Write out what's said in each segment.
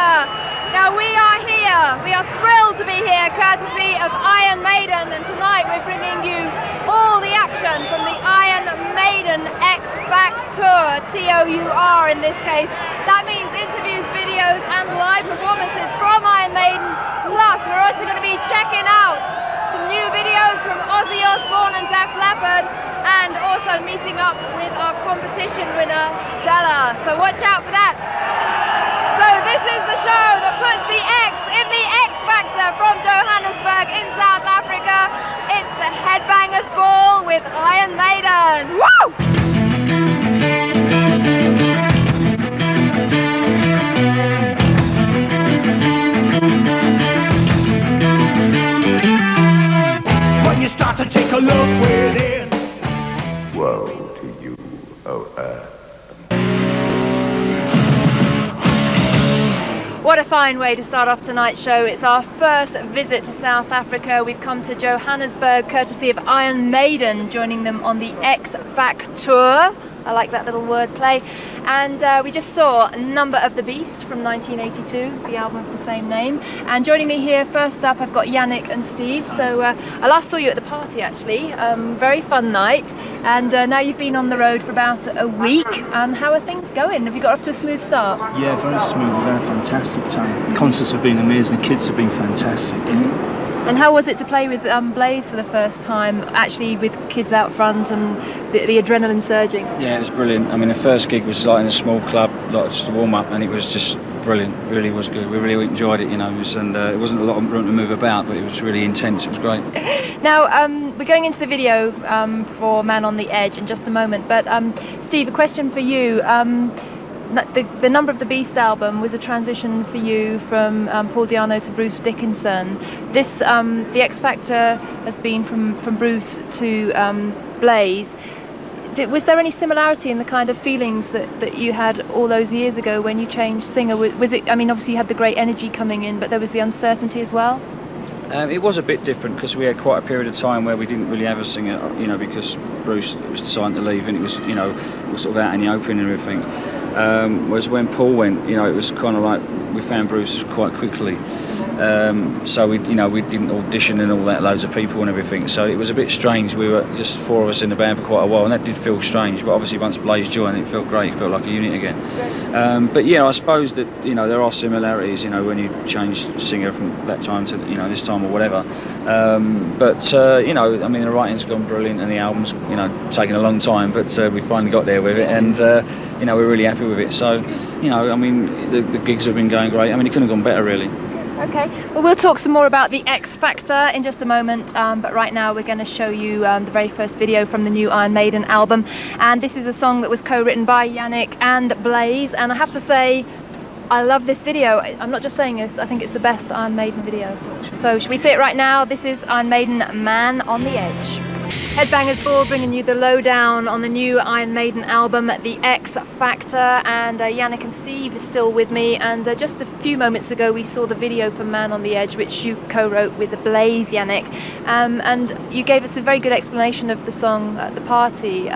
Africa. Now we are thrilled to be here courtesy of Iron Maiden, and tonight we're bringing you all the action from the Iron Maiden X Factor Tour, T-O-U-R in this case. That means interviews, videos and live performances from Iron Maiden, plus we're also going to be checking out some new videos from Ozzy Osbourne and Def Leppard, and also meeting up with our competition winner Stella, so watch out for that. So this is the show that puts the X in the X Factor from Johannesburg in South Africa. It's the Headbangers Ball with Iron Maiden. Woo! When you start to take a look within. Woe to you, O Earth. What a fine way to start off tonight's show. It's our first visit to South Africa. We've come to Johannesburg courtesy of Iron Maiden, joining them on the X Factor Tour. I like that little wordplay. And we just saw Number of the Beast from 1982, the album of the same name. And joining me here first up, I've got Yannick and Steve. So I last saw you at the party actually, very fun night. And now you've been on the road for about a week. And how are things going? Have you got off to a smooth start? Yeah, very smooth. We've had a fantastic time. Concerts have been amazing. The kids have been fantastic. And how was it to play with Blaze for the first time, actually with kids out front and the adrenaline surging? Yeah, it was brilliant. I mean, the first gig was like in a small club, like just a warm-up, and it was just brilliant. It really was good. We really enjoyed it, you know. It wasn't a lot of room to move about, but it was really intense. It was great. Now, we're going into the video for Man on the Edge in just a moment, but Steve, a question for you. The Number of the Beast album was a transition for you from Paul Di'Anno to Bruce Dickinson. This, the X Factor has been from Bruce to Blaze. Was there any similarity in the kind of feelings that you had all those years ago when you changed singer? Was it? I mean, obviously you had the great energy coming in, but there was the uncertainty as well. It was a bit different because we had quite a period of time where we didn't really have a singer, you know, because Bruce was deciding to leave, and it was, you know, sort of out in the open and everything. Whereas when Paul went, you know, it was kind of like we found Bruce quite quickly. So we didn't audition and all that, loads of people and everything. So it was a bit strange. We were just four of us in the band for quite a while, and that did feel strange. But obviously, once Blaze joined, it felt great. It felt like a unit again. But yeah, I suppose that, you know, there are similarities. You know, when you change singer from that time to, you know, this time or whatever. You know, I mean, the writing's gone brilliant, and the album's, you know, taken a long time, but we finally got there with it, and you know, we're really happy with it. So, you know, I mean, the gigs have been going great. I mean, it couldn't have gone better, really. Okay, well, we'll talk some more about the X Factor in just a moment, but right now we're going to show you the very first video from the new Iron Maiden album, and this is a song that was co-written by Yannick and Blaze, and I have to say, I love this video. I'm not just saying this, I think it's the best Iron Maiden video. So should we see it right now? This is Iron Maiden, Man on the Edge. Headbangers Ball bringing you the lowdown on the new Iron Maiden album, The X Factor, and Yannick and Steve is still with me, and just a few moments ago we saw the video for Man on the Edge, which you co-wrote with Blaze, Yannick, and you gave us a very good explanation of the song at the party.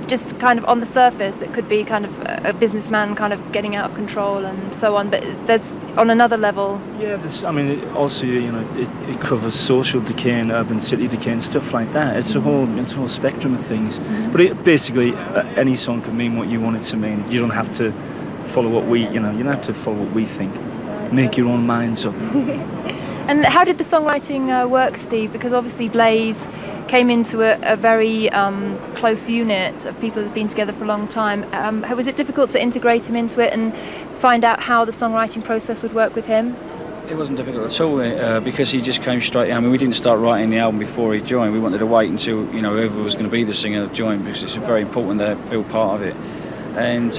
Just kind of on the surface it could be kind of a businessman kind of getting out of control and so on, but there's on another level. Yeah, I mean, also, you know, it covers social decay and urban city decay and stuff like that. It's a whole spectrum of things. But basically, any song can mean what you want it to mean. You don't have to follow what you don't have to follow what we think. Make your own minds up. And how did the songwriting work, Steve? Because obviously Blaze came into a very close unit of people who've been together for a long time. Was it difficult to integrate him into it and find out how the songwriting process would work with him? It wasn't difficult at all because he just came straight in. I mean, we didn't start writing the album before he joined. We wanted to wait until, you know, whoever was going to be the singer joined, because it's very important to feel part of it. And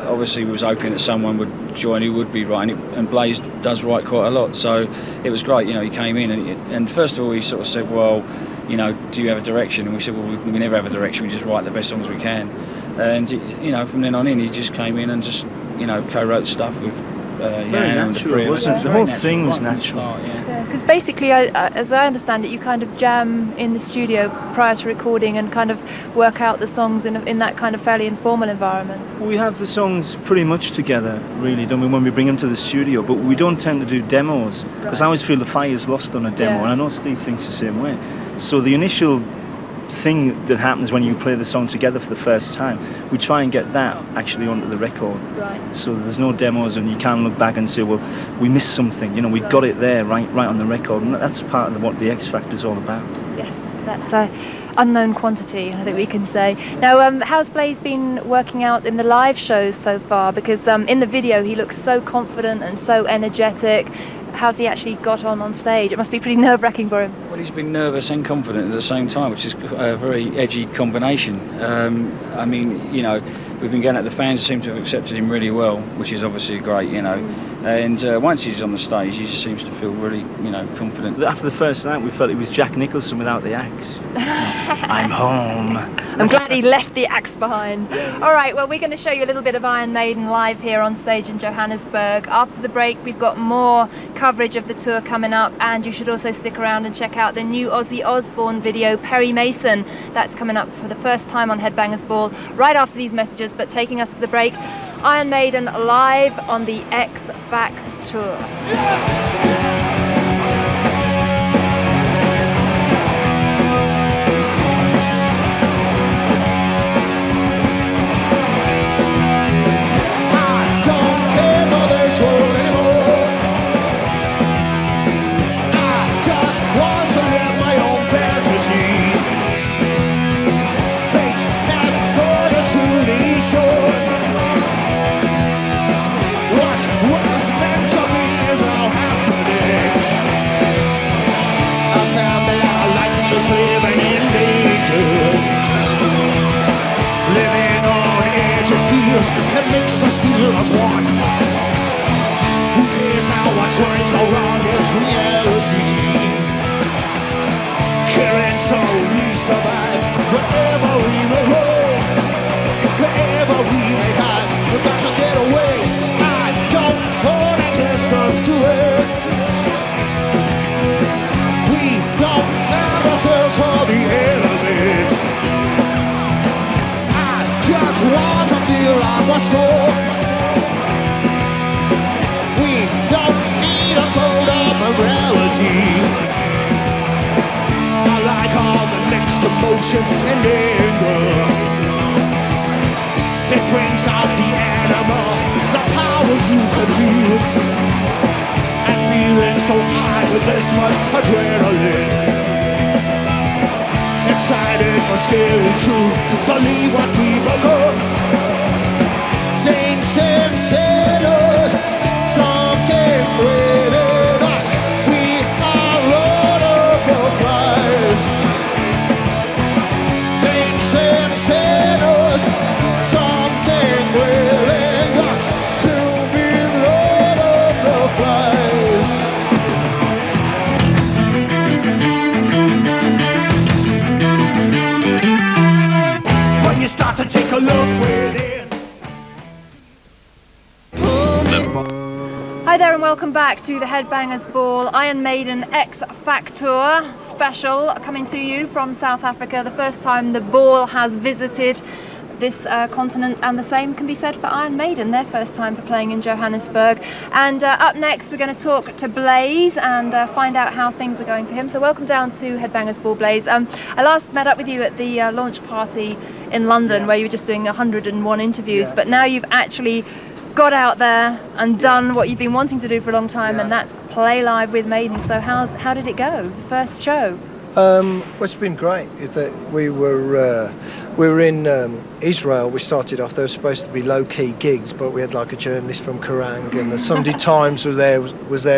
obviously we was hoping that someone would join who would be writing it, and Blaze does write quite a lot, so it was great. You know, he came in and first of all he sort of said, well, you know, do you have a direction? And we said, well, we never have a direction, we just write the best songs we can. And, you know, from then on in, he just came in and just, you know, co-wrote stuff with Very natural, wasn't it? The whole thing was natural. Because basically, as I understand it, you kind of jam in the studio prior to recording and kind of work out the songs in that kind of fairly informal environment. We have the songs pretty much together, really, don't we, when we bring them to the studio, but we don't tend to do demos, because I always feel the fire's lost on a demo, and I know Steve thinks the same way. So the initial thing that happens when you play the song together for the first time, we try and get that actually onto the record. Right. So there's no demos, and you can't look back and say, well, we missed something, we got it there right on the record, and that's part of what the X Factor is all about. Yes, that's unknown quantity, I think we can say. Now, how's Blaze been working out in the live shows so far? Because in the video he looks so confident and so energetic. How's he actually got on stage? It must be pretty nerve-wracking for him. Well, he's been nervous and confident at the same time, which is a very edgy combination. I mean, we've been getting at the fans seem to have accepted him really well, which is obviously great, And once he's on the stage, he just seems to feel really, confident. After the first night, we felt it was Jack Nicholson without the axe. I'm home. I'm glad he left the axe behind. All right, well, we're going to show you a little bit of Iron Maiden live here on stage in Johannesburg. After the break, we've got more coverage of the tour coming up, and you should also stick around and check out the new Ozzy Osbourne video, Perry Mason. That's coming up for the first time on Headbangers Ball right after these messages, but taking us to the break, Iron Maiden live on the X Factor tour. That makes us feel as one. Who cares how much right or wrong is reality? Killing so we survive. Wherever we may roam, wherever we may hide, we've got to get away. I don't hold a distance to it. We don't have ourselves for the enemies. I just want to feel like a soul. We don't need a mode of morality. I like all the mixed emotions and anger. It brings out the animal, the power you can feel. And feeling so high with this much adrenaline. Excited for scary truth, believe what we become. Saints and sinners, something within us. We are Lord of the flies. Saints and sinners, something within us to be Lord of the flies. When you start to take a look within. Hi there and welcome back to the Headbangers Ball Iron Maiden X Factor special, coming to you from South Africa. The first time the ball has visited this continent, and the same can be said for Iron Maiden, their first time for playing in Johannesburg. And up next we're going to talk to Blaze and find out how things are going for him. So welcome down to Headbangers Ball, Blaze. I last met up with you at the launch party in London, where you were just doing 101 interviews, but now you've actually got out there and done what you've been wanting to do for a long time, and that's play live with Maiden. So how did it go, the first show? Well, it's been great. We were in Israel. We started off, they were supposed to be low-key gigs, but we had like a journalist from Kerrang, and the Sunday Times was there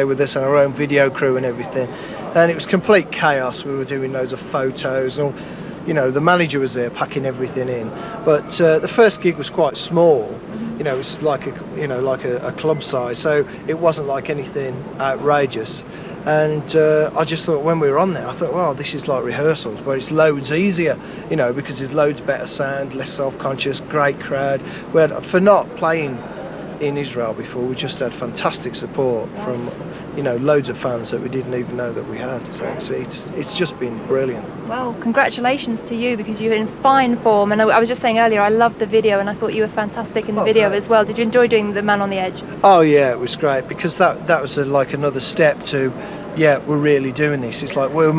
with us, and our own video crew and everything, and it was complete chaos. We were doing loads of photos, and the manager was there packing everything in, but the first gig was quite small. It was like a club size, so it wasn't like anything outrageous. And I just thought, when we were on there, I thought, well, this is like rehearsals, but it's loads easier, because there's loads better sound, less self-conscious, great crowd. For not playing in Israel before. We just had fantastic support from, you know, loads of fans that we didn't even know that we had. So it's just been brilliant. Well, congratulations to you, because you're in fine form. And I was just saying earlier, I loved the video, and I thought you were fantastic in the video as well. Did you enjoy doing the Man on the Edge? Oh yeah, it was great, because that was like another step to, yeah, we're really doing this. It's like when we were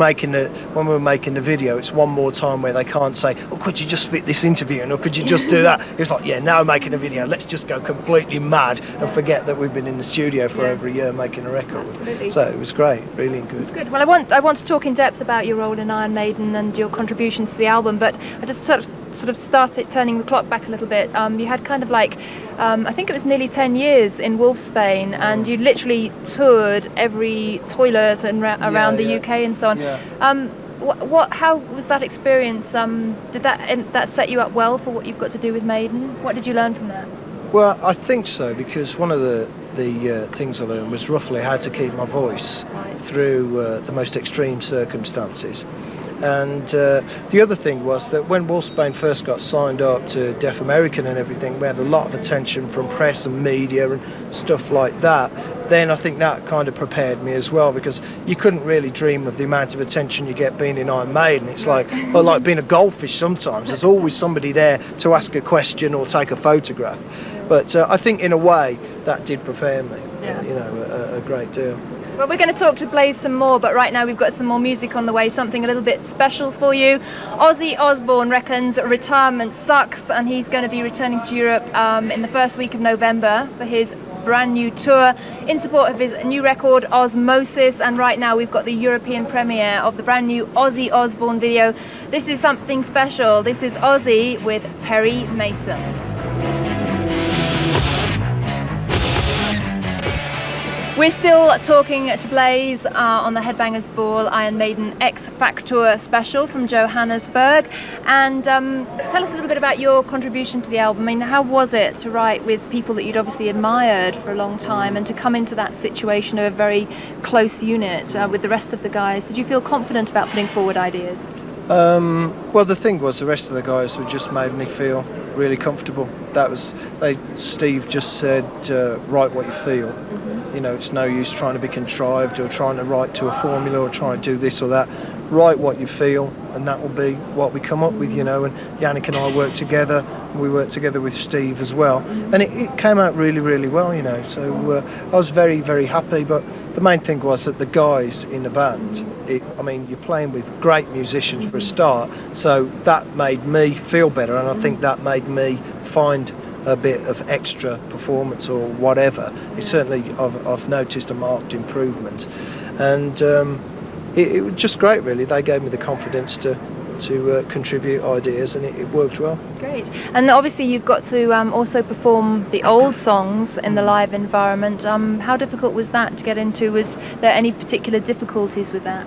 making the video, it's one more time where they can't say, oh, could you just fit this interview in, or could you just do that? It's like, yeah, now we're making a video, let's just go completely mad and forget that we've been in the studio for over a year making a record. Absolutely. So it was great, really good. Good. Well, I want to talk in depth about your role in Iron Maiden and your contributions to the album, but I just sort of started turning the clock back a little bit. You had kind of like, I think it was nearly 10 years in Wolfsbane, and you literally toured every toilet and around the UK and so on. Yeah. How was that experience? Did that set you up well for what you've got to do with Maiden? What did you learn from that? Well, I think so, because one of the things I learned was roughly how to keep my voice through the most extreme circumstances. And the other thing was that when Wolfsbane first got signed up to Deaf American and everything, we had a lot of attention from press and media and stuff like that. Then I think that kind of prepared me as well, because you couldn't really dream of the amount of attention you get being in Iron Maiden. It's like, well, like being a goldfish sometimes. There's always somebody there to ask a question or take a photograph. But I think in a way that did prepare me, you know, a great deal. Well, we're going to talk to Blaze some more, but right now we've got some more music on the way, something a little bit special for you. Ozzy Osbourne reckons retirement sucks, and he's going to be returning to Europe in the first week of November for his brand new tour in support of his new record Osmosis. And right now we've got the European premiere of the brand new Ozzy Osbourne video. This is something special. This is Ozzy with Perry Mason. We're still talking to Blaze on the Headbangers Ball Iron Maiden X Factor special from Johannesburg. And tell us a little bit about your contribution to the album. I mean, how was it to write with people that you'd obviously admired for a long time, and to come into that situation of a very close unit with the rest of the guys? Did you feel confident about putting forward ideas? Well, the thing was, the rest of the guys who just made me feel really comfortable. Steve just said, write what you feel. You know, it's no use trying to be contrived or trying to write to a formula or try and do this or that. Write what you feel, and that will be what we come up with, you know. And Yannick and I worked together, and we worked together with Steve as well, and it came out really, really well, you know. So I was very, very happy. But the main thing was that the guys in the band, I mean, you're playing with great musicians for a start, so that made me feel better, and I think that made me find a bit of extra performance or whatever. It's certainly, I've noticed a marked improvement, and it was just great, really. They gave me the confidence to contribute ideas, and it worked well. Great. And obviously you've got to also perform the old songs in the live environment. How difficult was that to get into? Was there any particular difficulties with that?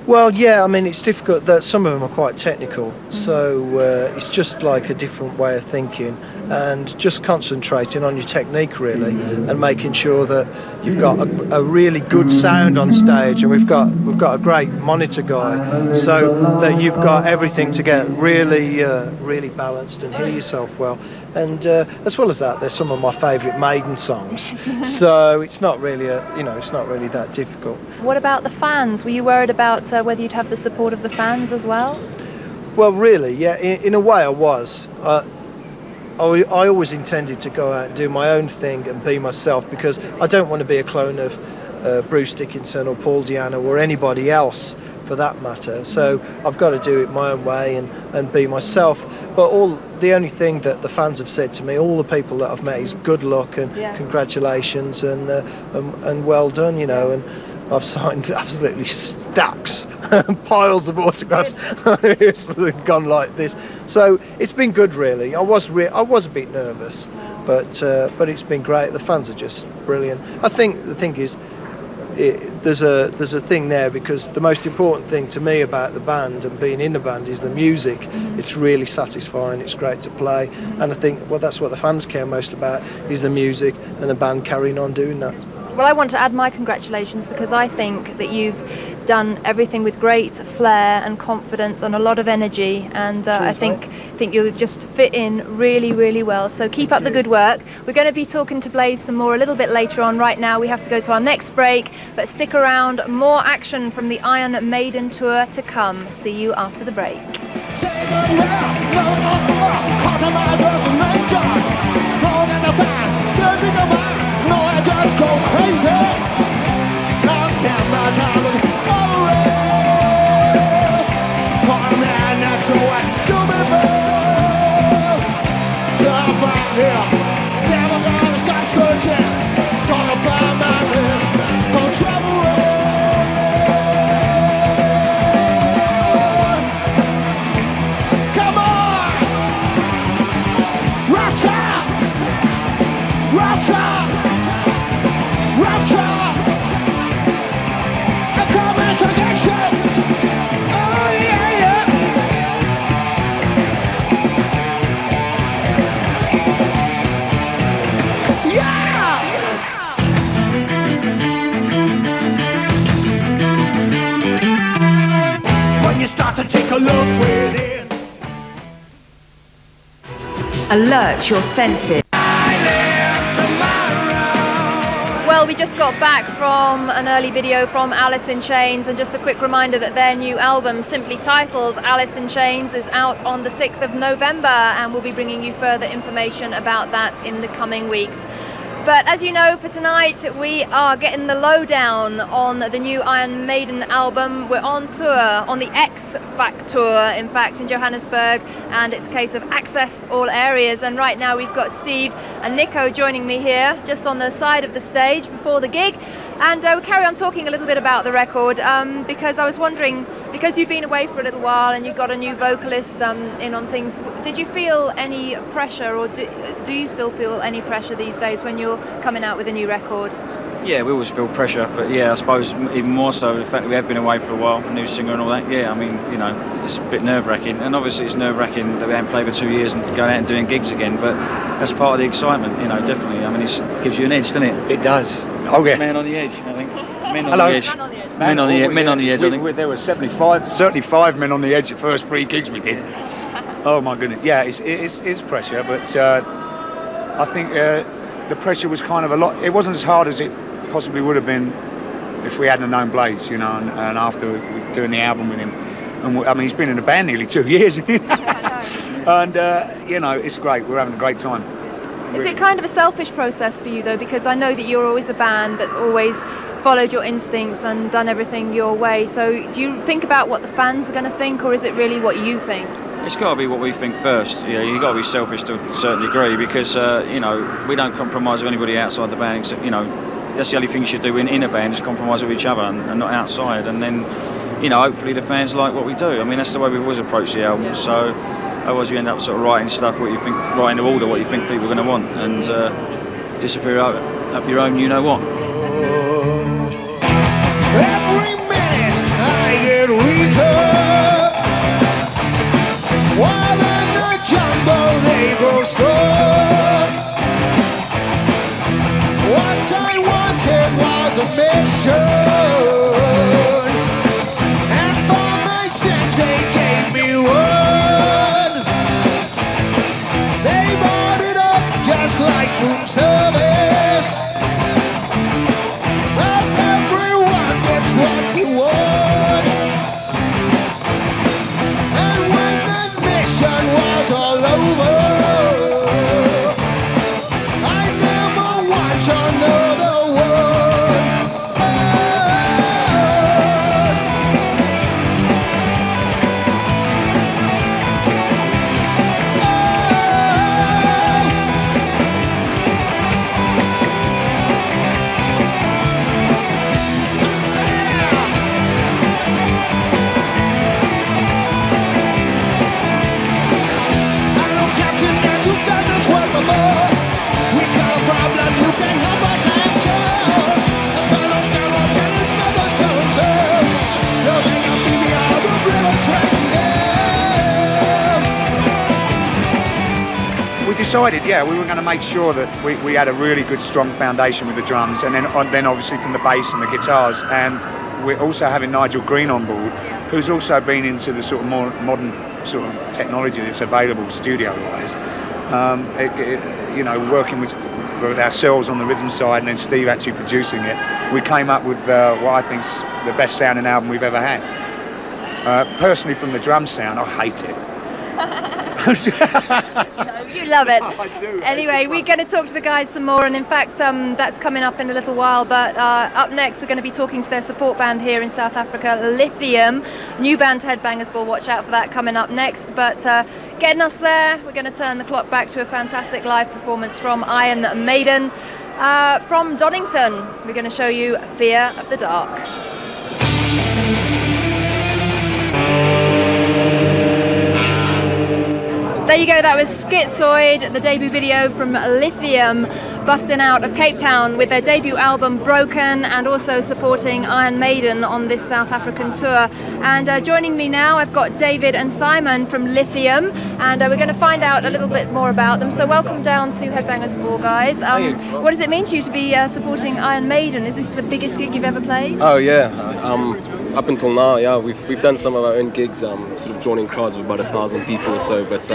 Well, yeah, I mean, it's difficult. That some of them are quite technical, so it's just like a different way of thinking, and just concentrating on your technique, really, and making sure that you've got a really good sound on stage, and we've got a great monitor guy, so that you've got everything to get really really balanced and hear yourself well. And as well as that, they're some of my favourite Maiden songs, so it's not really it's not really that difficult. What about the fans? Were you worried about whether you'd have the support of the fans as well? Well, really, yeah. In a way, I was. I always intended to go out and do my own thing and be myself, because I don't want to be a clone of Bruce Dickinson or Paul Di'Anno or anybody else for that matter. So I've got to do it my own way and be myself. But the only thing that the fans have said to me, all the people that I've met, is good luck and congratulations and well done, you know. And I've signed absolutely stacks, piles of autographs. It's gone like this. So it's been good, really. I was a bit nervous, but it's been great. The fans are just brilliant. I think the thing is, there's a thing there, because the most important thing to me about the band and being in the band is the music. It's really satisfying, it's great to play, and I think, well, that's what the fans care most about, is the music and the band carrying on doing that. Well, I want to add my congratulations, because I think that you've done everything with great flair and confidence and a lot of energy, and I think you'll just fit in really, really well. So keep up the good work. We're going to be talking to Blaze some more a little bit later on. Right now we have to go to our next break, but stick around, more action from the Iron Maiden tour to come. See you after the break. Never gonna stop searching. Gonna find my man. Gonna travel road. Come on! Rapture! Rapture! Rapture! I'm coming to get you! Oh yeah, yeah! When you start to take a look within. Alert your senses. Well, we just got back from an early video from Alice in Chains, and just a quick reminder that their new album, simply titled Alice in Chains, is out on the 6th of November, and we'll be bringing you further information about that in the coming weeks. But as you know, for tonight we are getting the lowdown on the new Iron Maiden album. We're on tour, on the X Factor tour, in fact, in Johannesburg, and it's a case of access all areas. And right now we've got Steve and Nico joining me here, just on the side of the stage before the gig. And we'll carry on talking a little bit about the record, because I was wondering, because you've been away for a little while and you've got a new vocalist in on things, did you feel any pressure, or do you still feel any pressure these days when you're coming out with a new record? Yeah, we always feel pressure, but yeah, I suppose even more so the fact that we have been away for a while, a new singer and all that. Yeah, I mean, you know, it's a bit nerve-wracking, and obviously it's nerve-wracking that we haven't played for 2 years and going out and doing gigs again, but that's part of the excitement, you know, definitely. I mean, it gives you an edge, doesn't it? It does. Oh yeah. Man on the edge, I think. Men on Hello. the edge. Man on the edge. Men on the edge. Men on the edge, I think. There were 75 men on the edge the first 3 gigs we did. Oh my goodness. Yeah, it's pressure, but I think the pressure was kind of a lot. It wasn't as hard as it possibly would have been if we hadn't known Blaze, you know, and after doing the album with him. And I mean, he's been in the band nearly 2 years. And you know, it's great. We're having a great time. Is it kind of a selfish process for you though? Because I know that you're always a band that's always followed your instincts and done everything your way. So do you think about what the fans are going to think, or is it really what you think? It's got to be what we think first. You know, you've got to be selfish to a certain degree, because you know, we don't compromise with anybody outside the band. Except, you know, that's the only thing you should do in a band, is compromise with each other and not outside. And then, you know, hopefully the fans like what we do. I mean, that's the way we've always approached the album. Yeah. So otherwise you end up sort of writing stuff what you think, writing to order what you think people are going to want, and disappear up your own you know what. Every minute I get weaker. While in the jungle they grow strong. What I wanted was a mission, and for my sins they gave me one. They bought it up just like room service. Cause everyone gets what you want. And when the mission was all over, I never watch another one. We decided, yeah, we were going to make sure that we had a really good, strong foundation with the drums, and then obviously from the bass and the guitars. And we're also having Nigel Green on board, who's also been into the sort of more modern sort of technology that's available studio-wise. You know, working with ourselves on the rhythm side, and then Steve actually producing it, we came up with what I think's the best sounding album we've ever had. Personally, from the drum sound, I hate it. No, you love it. I do. Anyway, we're going to talk to the guys some more, and in fact that's coming up in a little while, but up next we're going to be talking to their support band here in South Africa, Lythium. New band to Headbangers Ball, watch out for that coming up next. But getting us there, we're going to turn the clock back to a fantastic live performance from Iron Maiden. From Donington, we're going to show you Fear of the Dark. There you go, that was Schizoid, the debut video from Lythium, busting out of Cape Town with their debut album Broken, and also supporting Iron Maiden on this South African tour. And joining me now, I've got David and Simon from Lythium, and we're going to find out a little bit more about them. So welcome down to Headbangers Ball, guys. What does it mean to you to be supporting Iron Maiden? Is this the biggest gig you've ever played? Oh yeah, up until now, yeah, we've done some of our own gigs, sort of joining crowds of about 1,000 people or so, but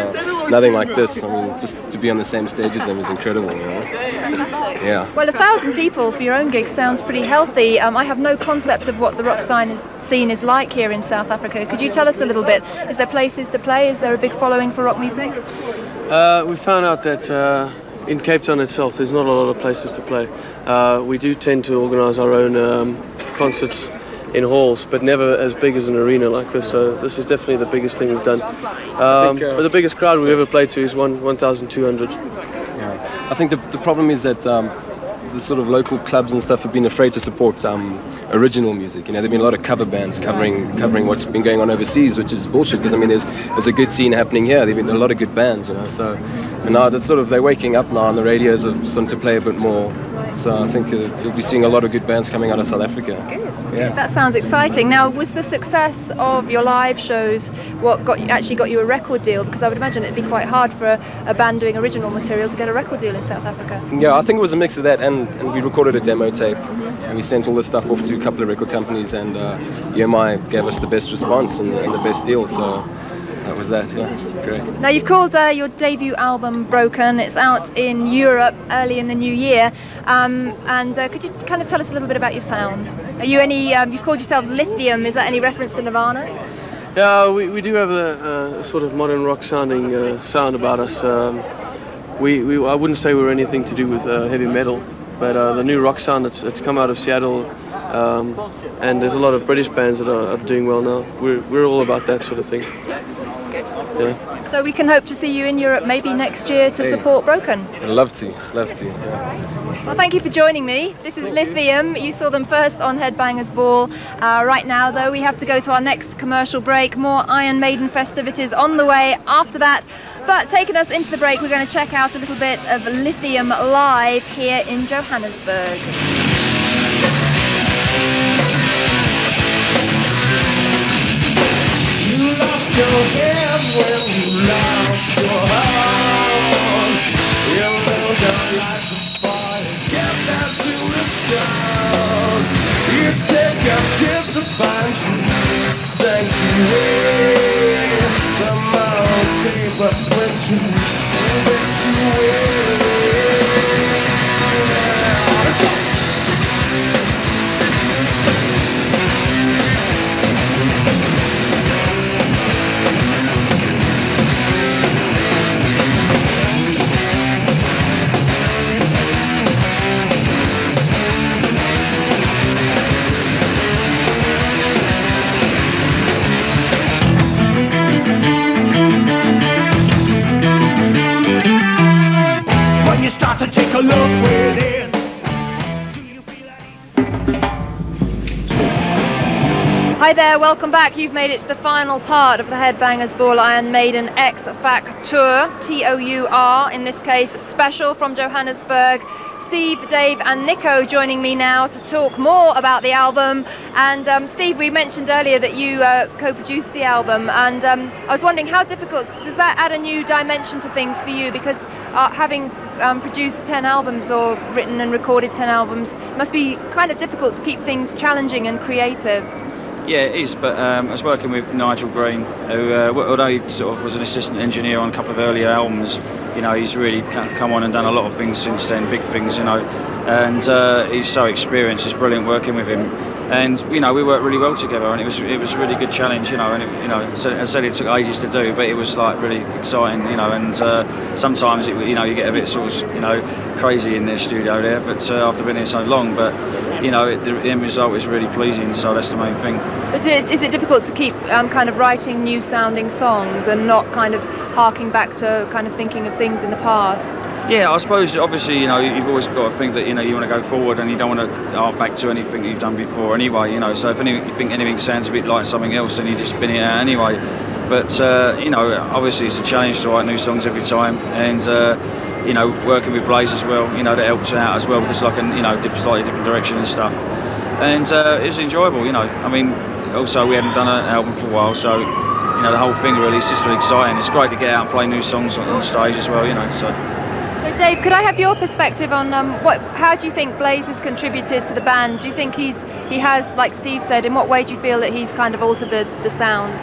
nothing like this. I mean, just to be on the same stage as them is incredible, you know? Fantastic. Yeah. Well, 1,000 people for your own gig sounds pretty healthy. I have no concept of what the rock scene is like here in South Africa. Could you tell us a little bit? Is there places to play? Is there a big following for rock music? We found out that in Cape Town itself there's not a lot of places to play. We do tend to organise our own concerts in halls, but never as big as an arena like this, so this is definitely the biggest thing we've done. But the biggest crowd we've ever played to is 1,200. Yeah. I think the problem is that the sort of local clubs and stuff have been afraid to support original music. You know, there've been a lot of cover bands covering what's been going on overseas, which is bullshit, because I mean there's a good scene happening here. There've been a lot of good bands, you know, so and now that's sort of, they're waking up now, and the radios are starting to play a bit more. So I think you'll be seeing a lot of good bands coming out of South Africa. Good. Yeah. That sounds exciting. Now, was the success of your live shows what actually got you a record deal? Because I would imagine it'd be quite hard for a band doing original material to get a record deal in South Africa. Yeah, I think it was a mix of that, and we recorded a demo tape, and we sent all this stuff off to a couple of record companies, and EMI gave us the best response and the best deal, so that was that, yeah, great. Now, you've called your debut album Broken. It's out in Europe early in the new year. And could you kind of tell us a little bit about your sound? Are you you've called yourselves Lythium, is that any reference to Nirvana? Yeah, we do have a sort of modern rock sounding sound about us. I wouldn't say we're anything to do with heavy metal, but the new rock sound that's come out of Seattle, and there's a lot of British bands that are doing well now. We're all about that sort of thing. Yeah. So we can hope to see you in Europe maybe next year to support Broken. I'd love to, yeah. Well, thank you for joining me. This is Lythium. You saw them first on Headbangers Ball. Right now, though, we have to go to our next commercial break. More Iron Maiden festivities on the way after that. But taking us into the break, we're going to check out a little bit of Lythium live here in Johannesburg. You lost your head when you lost your heart. You lose your life before you get down to the start. You take a chance to find you sanctuary. Tomorrow's day, but when you will. Let's go. When you start to take a look within, do you feel Hi there, welcome back. You've made it to the final part of the Headbangers Ball Iron Maiden X Factor Tour, T-O-U-R in this case, special from Johannesburg. Steve, Dave and Nico joining me now to talk more about the album. And Steve, we mentioned earlier that you co-produced the album, and I was wondering how difficult, does that add a new dimension to things for you? Because having produced 10 albums or written and recorded 10 albums. It must be kind of difficult to keep things challenging and creative. Yeah, it is, but I was working with Nigel Green, who, although he sort of was an assistant engineer on a couple of earlier albums, you know, he's really come on and done a lot of things since then, big things, you know, and he's so experienced. It's brilliant working with him, and you know, we worked really well together, and it was a really good challenge, you know, and it, you know, so, as I said, it took ages to do, but it was like really exciting, you know, and sometimes it, you know, you get a bit sort of, you know, crazy in the studio there, but after being here so long, but you know, the end result is really pleasing, so that's the main thing. Is it difficult to keep kind of writing new sounding songs and not kind of harking back to kind of thinking of things in the past? Yeah, I suppose obviously, you know, you've always got to think that, you know, you want to go forward and you don't want to hark back to anything you've done before anyway, you know, so if you think anything sounds a bit like something else, then you just spin it out anyway. But, you know, obviously it's a challenge to write new songs every time, and you know, working with Blaze as well, you know, that helps out as well, because like, you know, slightly different direction and stuff. And it's enjoyable, you know. I mean, also we hadn't done an album for a while, so, you know, the whole thing really is just really exciting. It's great to get out and play new songs on stage as well, you know, so. So Dave, could I have your perspective on how do you think Blaze has contributed to the band? Do you think he has, like Steve said, in what way do you feel that he's kind of altered the sound?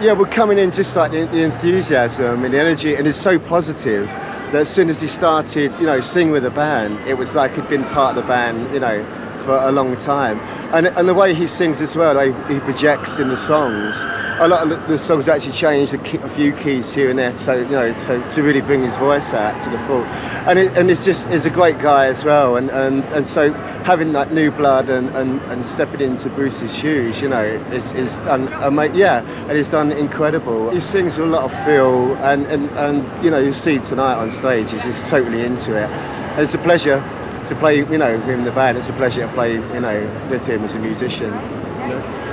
Yeah, we're coming in just like the enthusiasm and the energy, and it's so positive that as soon as he started, you know, singing with the band, it was like he'd been part of the band, you know, for a long time. And the way he sings as well, he projects in the songs. A lot of the songs actually changed a few keys here and there, so you know, to really bring his voice out to the full. And he's a great guy as well. And so having that new blood and stepping into Bruce's shoes, you know, is done and he's done incredible. He sings with a lot of feel, and you know, you see tonight on stage, he's just totally into it. And it's a pleasure to play, you know, with him in the band. It's a pleasure to play, you know, with him as a musician.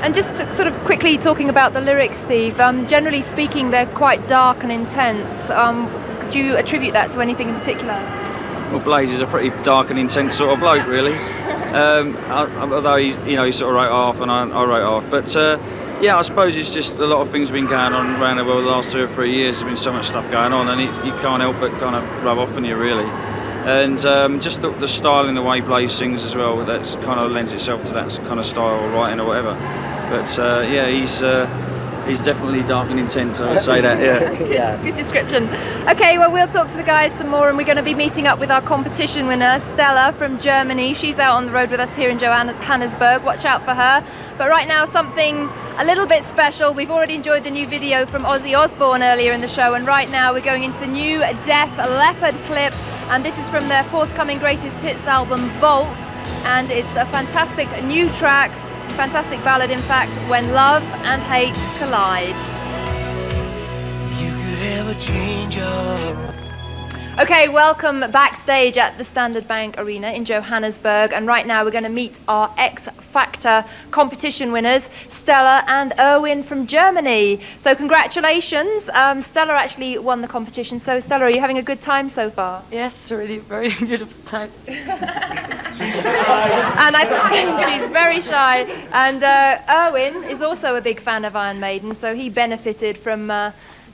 And just to sort of quickly talking about the lyrics, Steve, generally speaking, they're quite dark and intense. Do you attribute that to anything in particular? Well, Blaze is a pretty dark and intense sort of bloke, really. Although he sort of wrote half and I wrote half. But yeah, I suppose it's just a lot of things have been going on around the world the last 2 or 3 years. There's been so much stuff going on, and you can't help but kind of rub off on you, really. And just the style and the way Blaze sings as well, that kind of lends itself to that kind of style or writing or whatever. But yeah, he's definitely dark and intense, I would say that, yeah. Good description. Okay, well, we'll talk to the guys some more, and we're going to be meeting up with our competition winner, Stella from Germany. She's out on the road with us here in Johannesburg. Watch out for her. But right now, something a little bit special. We've already enjoyed the new video from Ozzy Osbourne earlier in the show, and right now we're going into the new Def Leppard clip, and this is from their forthcoming greatest hits album, Vault, and it's a fantastic new track, fantastic ballad in fact, When Love and Hate Collide. You could have a change of. Okay, welcome backstage at the Standard Bank Arena in Johannesburg, and right now we're going to meet our X Factor competition winners, Stella and Erwin from Germany. So congratulations. Stella actually won the competition. So Stella, are you having a good time so far? Yes, really very beautiful time. And I think she's very shy. And Erwin is also a big fan of Iron Maiden, so he benefited from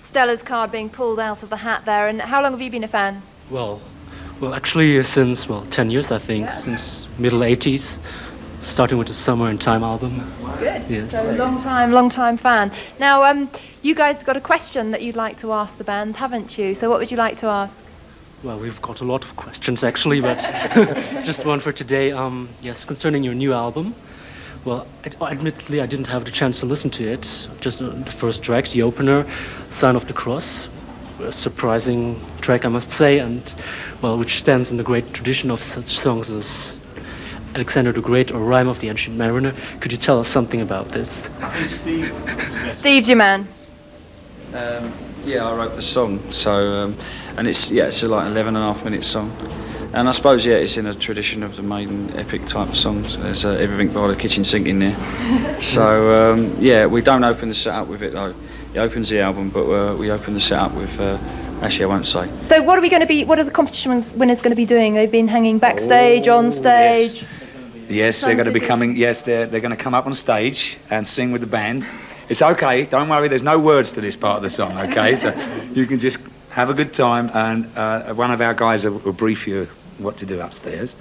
Stella's card being pulled out of the hat there. And how long have you been a fan? Well, actually since 10 years, I think, since middle 80s, starting with the Summer in Time album. Good. Yes. So long time fan. Now, you guys got a question that you'd like to ask the band, haven't you? So what would you like to ask? Well, we've got a lot of questions actually, but just one for today. Yes, concerning your new album. Well, admittedly, I didn't have the chance to listen to it. Just the first track, the opener, Sign of the Cross. A surprising track, I must say, and, well, which stands in the great tradition of such songs as Alexander the Great or Rime of the Ancient Mariner. Could you tell us something about this? Steve's your man. Yeah, I wrote the song, so, and it's a like 11.5-minute song. And I suppose, yeah, it's in a tradition of the Maiden epic type of songs. There's everything by the kitchen sink in there. So, yeah, we don't open the set up with it though. It opens the album, but we open the set up with, actually I won't say. So what are the competition winners going to be doing? They've been hanging backstage, on stage? Yes, they're going to be coming, yes, they're going to come up on stage and sing with the band. It's okay, don't worry, there's no words to this part of the song, okay? So you can just have a good time, and one of our guys will brief you what to do upstairs,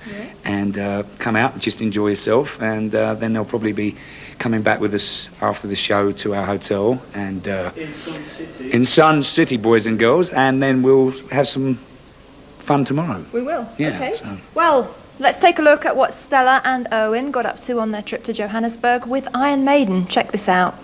and come out and just enjoy yourself, and then they'll probably be coming back with us after the show to our hotel, and in Sun City, boys and girls, and then we'll have some fun tomorrow. We will. Yeah, okay. so. Well, let's take a look at what Stella and Owen got up to on their trip to Johannesburg with Iron Maiden. Check this out.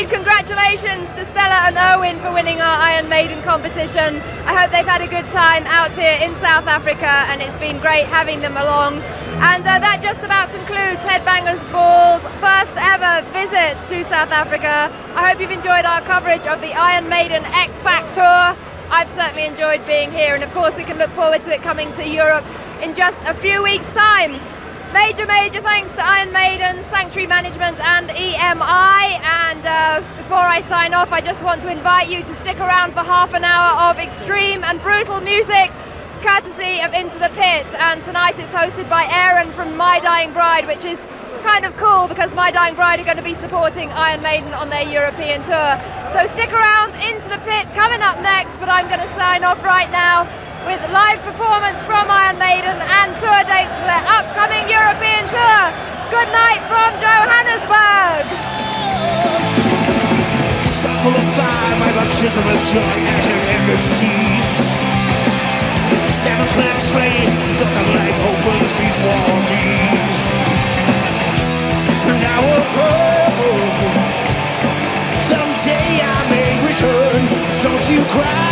Congratulations to Stella and Owen for winning our Iron Maiden competition. I hope they've had a good time out here in South Africa, and it's been great having them along. And that just about concludes Headbangers Ball's first ever visit to South Africa. I hope you've enjoyed our coverage of the Iron Maiden X Factor Tour. I've certainly enjoyed being here, and of course we can look forward to it coming to Europe in just a few weeks' time. Major thanks to Iron Maiden, Sanctuary Management and EMI, and before I sign off I just want to invite you to stick around for half an hour of extreme and brutal music courtesy of Into the Pit, and tonight it's hosted by Aaron from My Dying Bride, which is kind of cool because My Dying Bride are going to be supporting Iron Maiden on their European tour. So stick around. Into the Pit coming up next, but I'm going to sign off right now with live performance from Iron Maiden and tour dates for their upcoming European tour. Good night from Johannesburg. Circle of fire, my baptism of joy as your effort sees. 7 o'clock train, the light opens before me. And I will go. Someday I may return. Don't you cry.